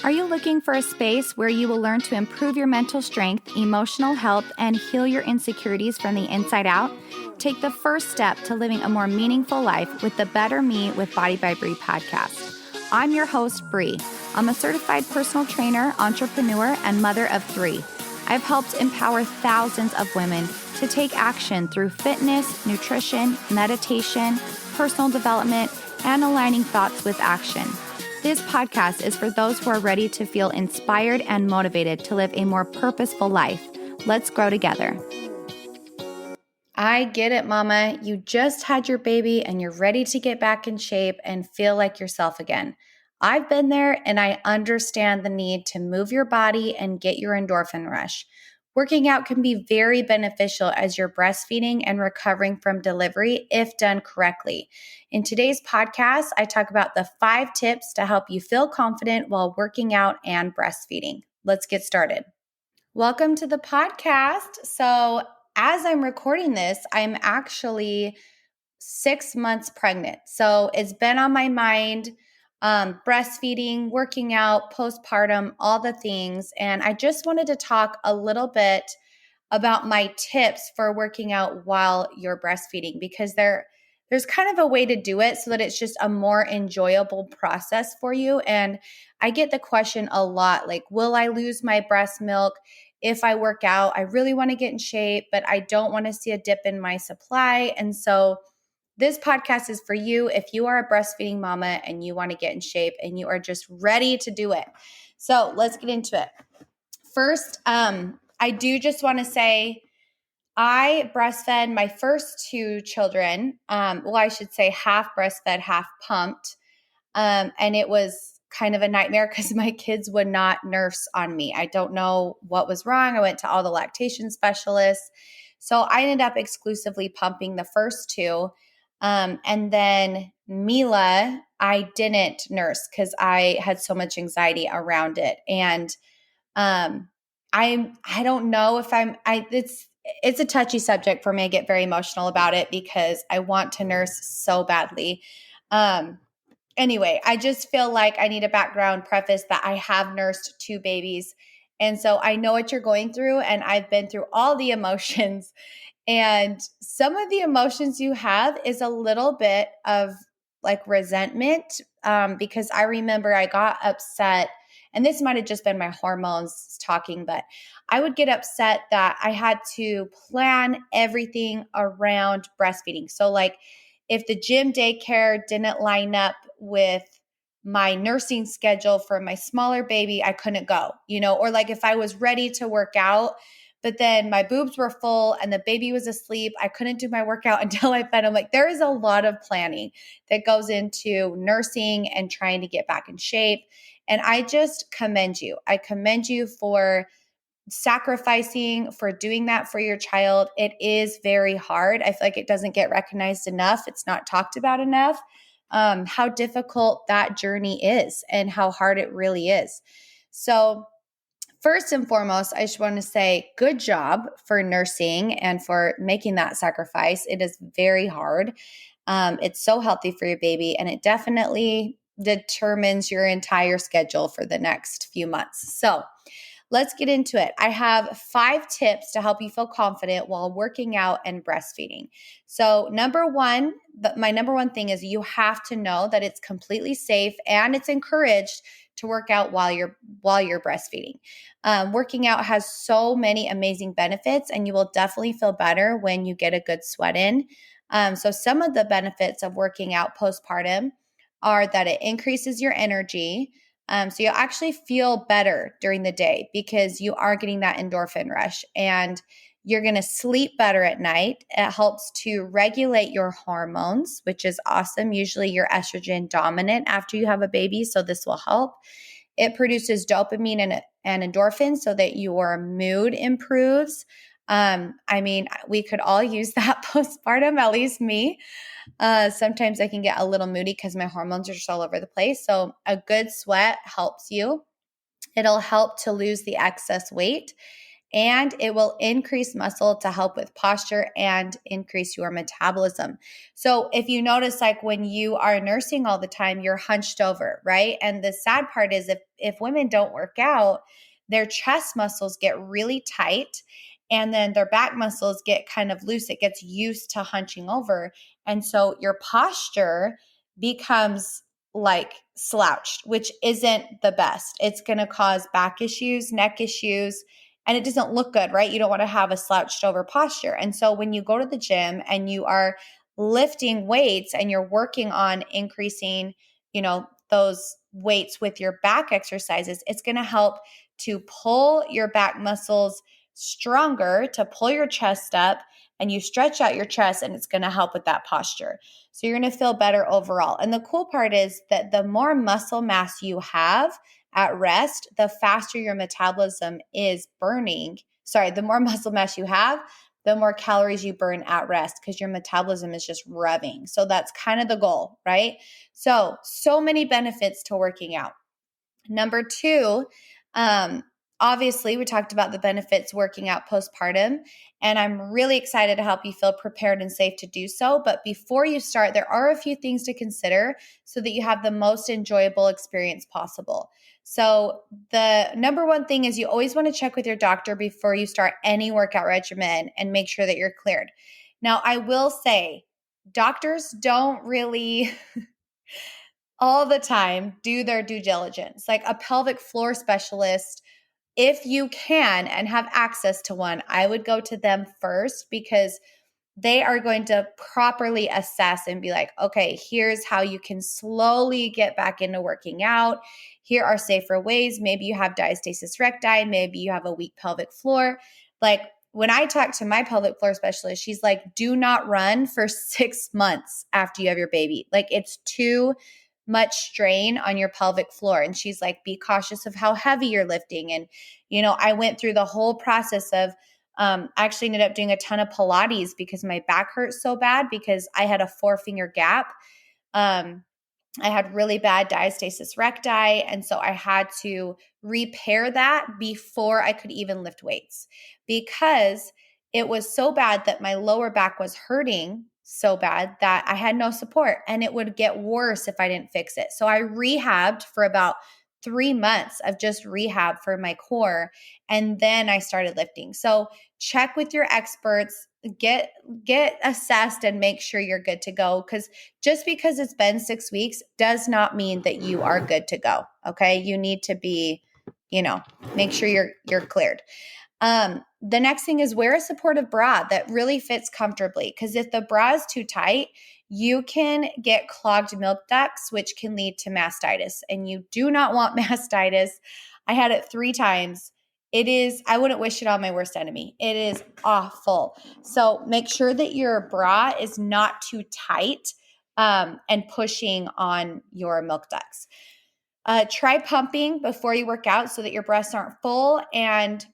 Are you looking for a space where you will learn to improve your mental strength, emotional health, and heal your insecurities from the inside out? Take the first step to living a more meaningful life with the Better Me with Body by Bree podcast. I'm your host, Bree. I'm a certified personal trainer, entrepreneur, and mother of 3. I've helped empower thousands of women to take action through fitness, nutrition, meditation, personal development, and aligning thoughts with action. This podcast is for those who are ready to feel inspired and motivated to live a more purposeful life. Let's grow together. I get it, Mama. You just had your baby and you're ready to get back in shape and feel like yourself again. I've been there and I understand the need to move your body and get your endorphin rush. Working out can be very beneficial as you're breastfeeding and recovering from delivery if done correctly. In today's podcast, I talk about the 5 tips to help you feel confident while working out and breastfeeding. Let's get started. Welcome to the podcast. So, as I'm recording this, I'm actually 6 months pregnant. So, it's been on my mind, breastfeeding, working out, postpartum, all the things. And I just wanted to talk a little bit about my tips for working out while you're breastfeeding, because there's kind of a way to do it so that it's just a more enjoyable process for you. And I get the question a lot, like, will I lose my breast milk if I work out? I really want to get in shape, but I don't want to see a dip in my supply. And so this podcast is for you if you are a breastfeeding mama and you want to get in shape and you are just ready to do it. So let's get into it. First, I do just want to say I breastfed my first 2 children. I should say half breastfed, half pumped. And it was kind of a nightmare because my kids would not nurse on me. I don't know what was wrong. I went to all the lactation specialists. So I ended up exclusively pumping the first 2. And then Mila, I didn't nurse because I had so much anxiety around it. And I don't know if it's a touchy subject for me. I get very emotional about it because I want to nurse so badly. Anyway, I just feel like I need a background preface that I have nursed 2 babies. And so I know what you're going through, and I've been through all the emotions. And some of the emotions you have is a little bit of like resentment, because I remember I got upset, and this might have just been my hormones talking, but I would get upset that I had to plan everything around breastfeeding. So like if the gym daycare didn't line up with my nursing schedule for my smaller baby, I couldn't go, or like if I was ready to work out, but then my boobs were full and the baby was asleep, I couldn't do my workout until I fed him. Like there is a lot of planning that goes into nursing and trying to get back in shape. And I just commend you. I commend you for sacrificing, for doing that for your child. It is very hard. I feel like it doesn't get recognized enough. It's not talked about enough, how difficult that journey is and how hard it really is. So first and foremost, I just want to say good job for nursing and for making that sacrifice. It is very hard. It's so healthy for your baby, and it definitely determines your entire schedule for the next few months. So let's get into it. I have 5 tips to help you feel confident while working out and breastfeeding. So my number one thing is you have to know that it's completely safe and it's encouraged to work out while you're breastfeeding. Working out has so many amazing benefits, and you will definitely feel better when you get a good sweat in. So some of the benefits of working out postpartum are that it increases your energy. So you'll actually feel better during the day because you are getting that endorphin rush, and you're going to sleep better at night. It helps to regulate your hormones, which is awesome. Usually you're estrogen dominant after you have a baby, so this will help. It produces dopamine and endorphins so that your mood improves. We could all use that postpartum, at least me. Sometimes I can get a little moody because my hormones are just all over the place. So a good sweat helps you. It'll help to lose the excess weight. and it will increase muscle to help with posture and increase your metabolism. So if you notice, like when you are nursing all the time, you're hunched over, right? And the sad part is if women don't work out, their chest muscles get really tight and then their back muscles get kind of loose. It gets used to hunching over. And so your posture becomes like slouched, which isn't the best. It's going to cause back issues, neck issues, and it doesn't look good, right? You don't want to have a slouched over posture. And so when you go to the gym and you are lifting weights and you're working on increasing, those weights with your back exercises, it's going to help to pull your back muscles stronger, to pull your chest up, and you stretch out your chest, and it's going to help with that posture. So you're going to feel better overall. And the cool part is that the more muscle mass you have at rest, the faster your metabolism is burning. Sorry, the more muscle mass you have, the more calories you burn at rest because your metabolism is just revving. So that's kind of the goal, right? So many benefits to working out. Number two, obviously, we talked about the benefits working out postpartum, and I'm really excited to help you feel prepared and safe to do so. But before you start, there are a few things to consider so that you have the most enjoyable experience possible. So the number one thing is you always want to check with your doctor before you start any workout regimen and make sure that you're cleared. Now, I will say, doctors don't really all the time do their due diligence. Like a pelvic floor specialist, if you can and have access to one, I would go to them first because they are going to properly assess and be like, okay, here's how you can slowly get back into working out. Here are safer ways. Maybe you have diastasis recti. Maybe you have a weak pelvic floor. Like when I talk to my pelvic floor specialist, she's like, do not run for 6 months after you have your baby. Like it's too much strain on your pelvic floor. And she's like, be cautious of how heavy you're lifting. And, I went through the whole process of, I actually ended up doing a ton of Pilates because my back hurt so bad because I had a 4-finger gap. I had really bad diastasis recti. And so I had to repair that before I could even lift weights because it was so bad that my lower back was hurting so bad that I had no support and it would get worse if I didn't fix it. So I rehabbed for about 3 months of just rehab for my core. And then I started lifting. So check with your experts, get assessed and make sure you're good to go. Because just because it's been 6 weeks does not mean that you are good to go. Okay. You need to be, make sure you're cleared. The next thing is wear a supportive bra that really fits comfortably. Because if the bra is too tight, you can get clogged milk ducts, which can lead to mastitis. And you do not want mastitis. I had it 3 times. I wouldn't wish it on my worst enemy. It is awful. So make sure that your bra is not too tight and pushing on your milk ducts. Try pumping before you work out so that your breasts aren't full and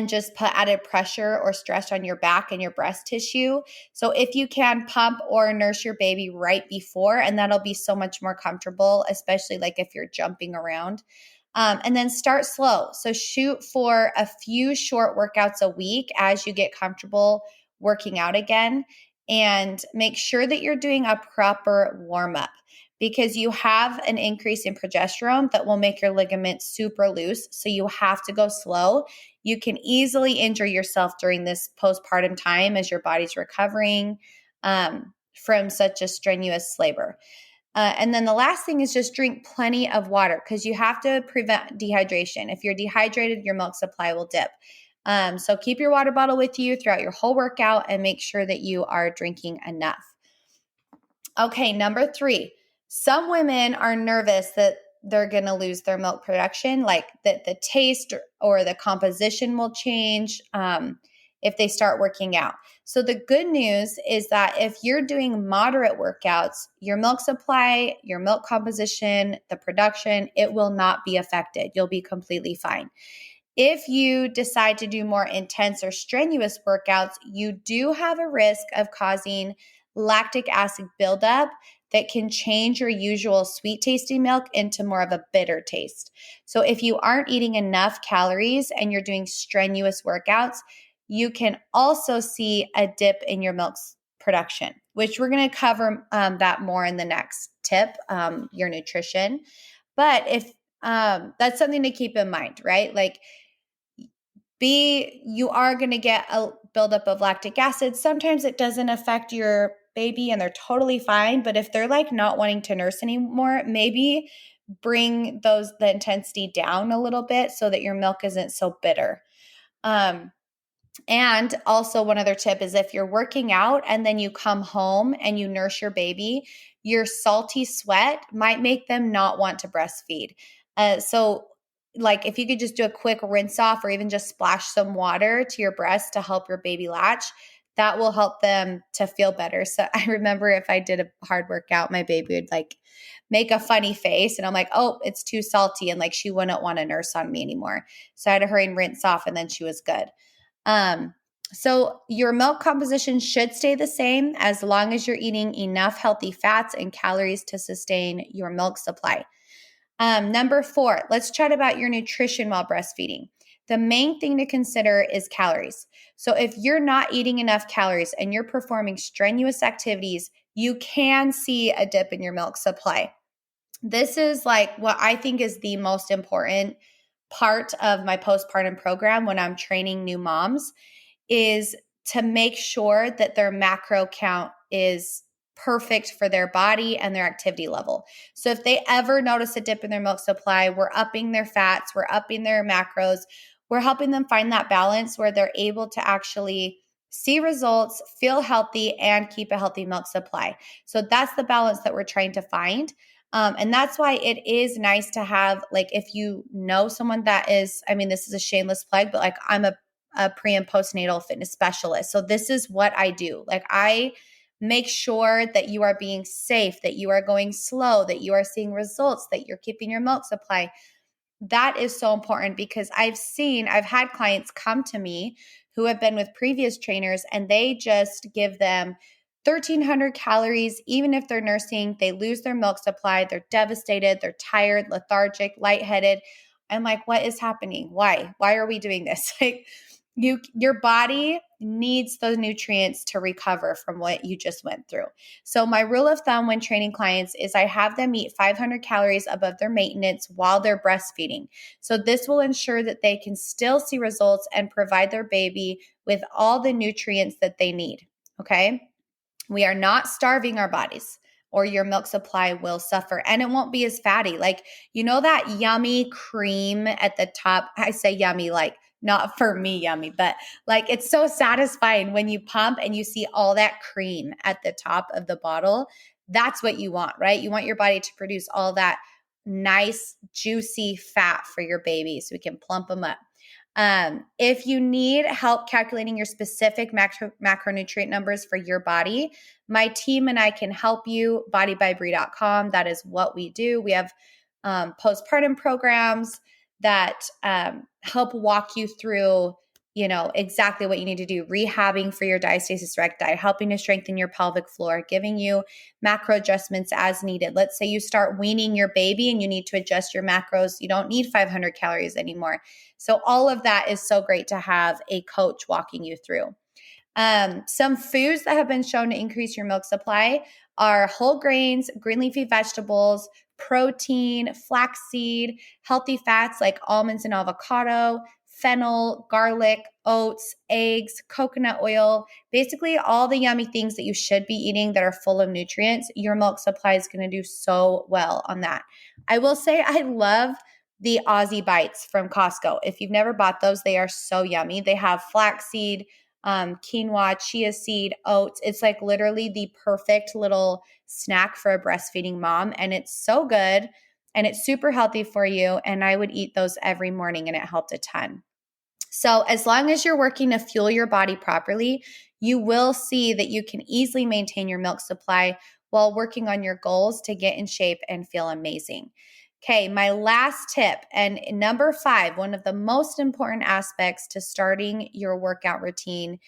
just put added pressure or stress on your back and your breast tissue. So if you can, pump or nurse your baby right before, and that'll be so much more comfortable, especially like if you're jumping around. And then start slow. So shoot for a few short workouts a week as you get comfortable working out again. And make sure that you're doing a proper warm up because you have an increase in progesterone that will make your ligaments super loose. So you have to go slow. You can easily injure yourself during this postpartum time as your body's recovering from such a strenuous labor. And then the last thing is just drink plenty of water because you have to prevent dehydration. If you're dehydrated, your milk supply will dip. So keep your water bottle with you throughout your whole workout and make sure that you are drinking enough. Okay, number 3. Some women are nervous that they're going to lose their milk production, like that the taste or the composition will change if they start working out. So the good news is that if you're doing moderate workouts, your milk supply, your milk composition, the production, it will not be affected. You'll be completely fine. If you decide to do more intense or strenuous workouts, you do have a risk of causing lactic acid buildup that can change your usual sweet tasting milk into more of a bitter taste. So if you aren't eating enough calories and you're doing strenuous workouts, you can also see a dip in your milk's production, which we're going to cover that more in the next tip, your nutrition. But if that's something to keep in mind, right? Like, you are going to get a buildup of lactic acid. Sometimes it doesn't affect your baby and they're totally fine. But if they're like not wanting to nurse anymore, maybe bring the intensity down a little bit so that your milk isn't so bitter. And also, one other tip is if you're working out and then you come home and you nurse your baby, your salty sweat might make them not want to breastfeed. So, like, if you could just do a quick rinse off or even just splash some water to your breast to help your baby latch, that will help them to feel better. So, I remember if I did a hard workout, my baby would like make a funny face, and I'm like, oh, it's too salty. And like, she wouldn't want to nurse on me anymore. So, I had to hurry and rinse off, and then she was good. So your milk composition should stay the same as long as you're eating enough healthy fats and calories to sustain your milk supply. Number 4, let's chat about your nutrition while breastfeeding. The main thing to consider is calories. So if you're not eating enough calories and you're performing strenuous activities, you can see a dip in your milk supply. This is like what I think is the most important part of my postpartum program when I'm training new moms, is to make sure that their macro count is perfect for their body and their activity level. So if they ever notice a dip in their milk supply, we're upping their fats, we're upping their macros, we're helping them find that balance where they're able to actually see results, feel healthy, and keep a healthy milk supply. So that's the balance that we're trying to find. And that's why it is nice to have, like, if you know someone that is, I mean, this is a shameless plug, but like, I'm a pre and postnatal fitness specialist. So this is what I do. Like, I make sure that you are being safe, that you are going slow, that you are seeing results, that you're keeping your milk supply. That is so important because I've had clients come to me who have been with previous trainers and they just give them 1,300 calories. Even if they're nursing, they lose their milk supply. They're devastated. They're tired, lethargic, lightheaded. I'm like, what is happening? Why? Why are we doing this? Like, your body needs those nutrients to recover from what you just went through. So my rule of thumb when training clients is I have them eat 500 calories above their maintenance while they're breastfeeding. So this will ensure that they can still see results and provide their baby with all the nutrients that they need. Okay? We are not starving our bodies, or your milk supply will suffer, and it won't be as fatty. Like, you know, that yummy cream at the top. I say yummy, like, not for me yummy, but like, it's so satisfying when you pump and you see all that cream at the top of the bottle. That's what you want, right? You want your body to produce all that nice, juicy fat for your baby so we can plump them up. If you need help calculating your specific macronutrient numbers for your body, my team and I can help you. Bodybybree.com. That is what we do. We have postpartum programs that help walk you through, exactly what you need to do. Rehabbing for your diastasis recti, helping to strengthen your pelvic floor, giving you macro adjustments as needed. Let's say you start weaning your baby and you need to adjust your macros. You don't need 500 calories anymore. So all of that is so great to have a coach walking you through. Some foods that have been shown to increase your milk supply are whole grains, green leafy vegetables, protein, flaxseed, healthy fats like almonds and avocado, fennel, garlic, oats, eggs, coconut oil, basically all the yummy things that you should be eating that are full of nutrients. Your milk supply is going to do so well on that. I will say I love the Aussie Bites from Costco. If you've never bought those, they are so yummy. They have flaxseed, quinoa, chia seed, oats. It's like literally the perfect little snack for a breastfeeding mom. And it's so good and it's super healthy for you. And I would eat those every morning and it helped a ton. So as long as you're working to fuel your body properly, you will see that you can easily maintain your milk supply while working on your goals to get in shape and feel amazing. Okay, my last tip, and number 5, one of the most important aspects to starting your workout routine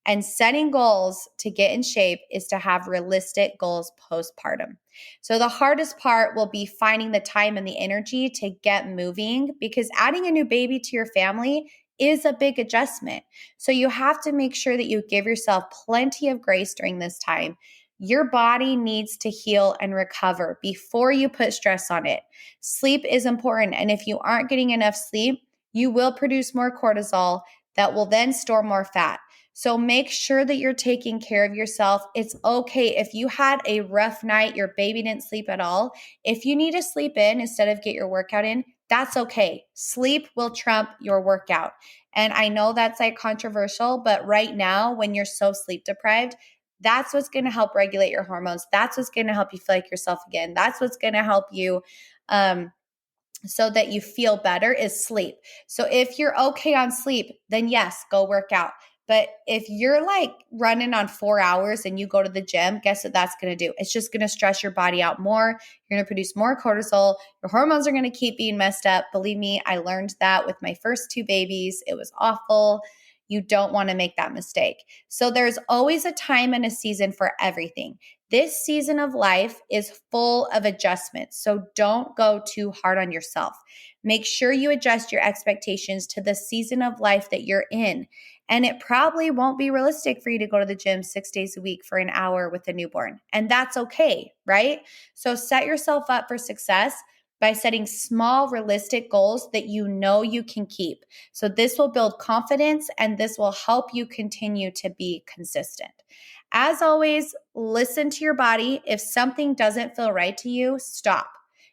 And setting goals to get in shape is to have realistic goals postpartum. So the hardest part will be finding the time and the energy to get moving, because adding a new baby to your family is a big adjustment. So you have to make sure that you give yourself plenty of grace during this time. Your body needs to heal and recover before you put stress on it. Sleep is important. And if you aren't getting enough sleep, you will produce more cortisol that will then store more fat. So make sure that you're taking care of yourself. It's okay if you had a rough night, your baby didn't sleep at all. If you need to sleep in instead of get your workout in, that's okay. Sleep will trump your workout. And I know that's like controversial, but right now when you're so sleep deprived, that's what's going to help regulate your hormones. That's what's going to help you feel like yourself again. That's what's going to help you so that you feel better is sleep. So if you're okay on sleep, then yes, go work out. But if you're like running on 4 hours and you go to the gym, guess what that's going to do? It's just going to stress your body out more. You're going to produce more cortisol. Your hormones are going to keep being messed up. Believe me, I learned that with my first 2 babies. It was awful. You don't want to make that mistake. So there's always a time and a season for everything. This season of life is full of adjustments, so don't go too hard on yourself. Make sure you adjust your expectations to the season of life that you're in. And it probably won't be realistic for you to go to the gym 6 days a week for an hour with a newborn. And that's okay, right? So set yourself up for success by setting small, realistic goals that you know you can keep. So this will build confidence and this will help you continue to be consistent. As always, listen to your body. If something doesn't feel right to you, stop.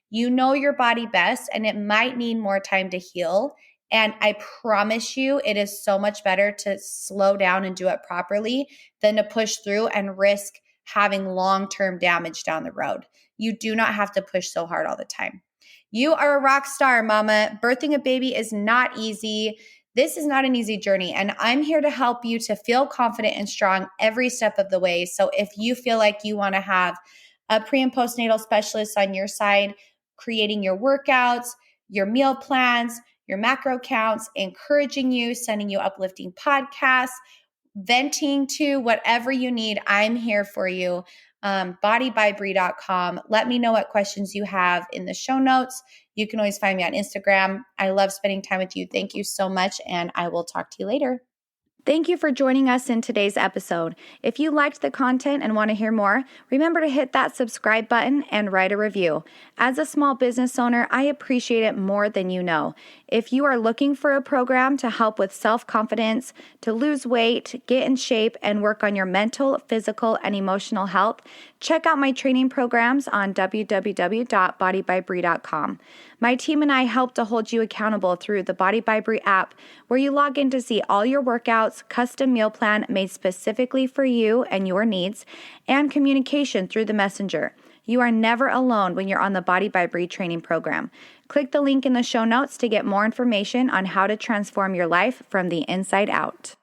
You know your body best, and it might need more time to heal. And I promise you, it is so much better to slow down and do it properly than to push through and risk having long-term damage down the road. You do not have to push so hard all the time. You are a rock star, mama. Birthing a baby is not easy. This is not an easy journey, and I'm here to help you to feel confident and strong every step of the way. So if you feel like you want to have a pre- and postnatal specialist on your side, creating your workouts, your meal plans, your macro counts, encouraging you, sending you uplifting podcasts, venting to whatever you need, I'm here for you. Bodybybree.com. Let me know what questions you have in the show notes. You can always find me on Instagram. I love spending time with you. Thank you so much, and I will talk to you later. Thank you for joining us in today's episode. If you liked the content and want to hear more, remember to hit that subscribe button and write a review. As a small business owner, I appreciate it more than you know. If you are looking for a program to help with self-confidence, to lose weight, get in shape, and work on your mental, physical, and emotional health, check out my training programs on www.bodybybree.com. My team and I help to hold you accountable through the Body by Bree app, where you log in to see all your workouts, custom meal plan made specifically for you and your needs, and communication through the messenger. You are never alone when you're on the Body by Bree training program. Click the link in the show notes to get more information on how to transform your life from the inside out.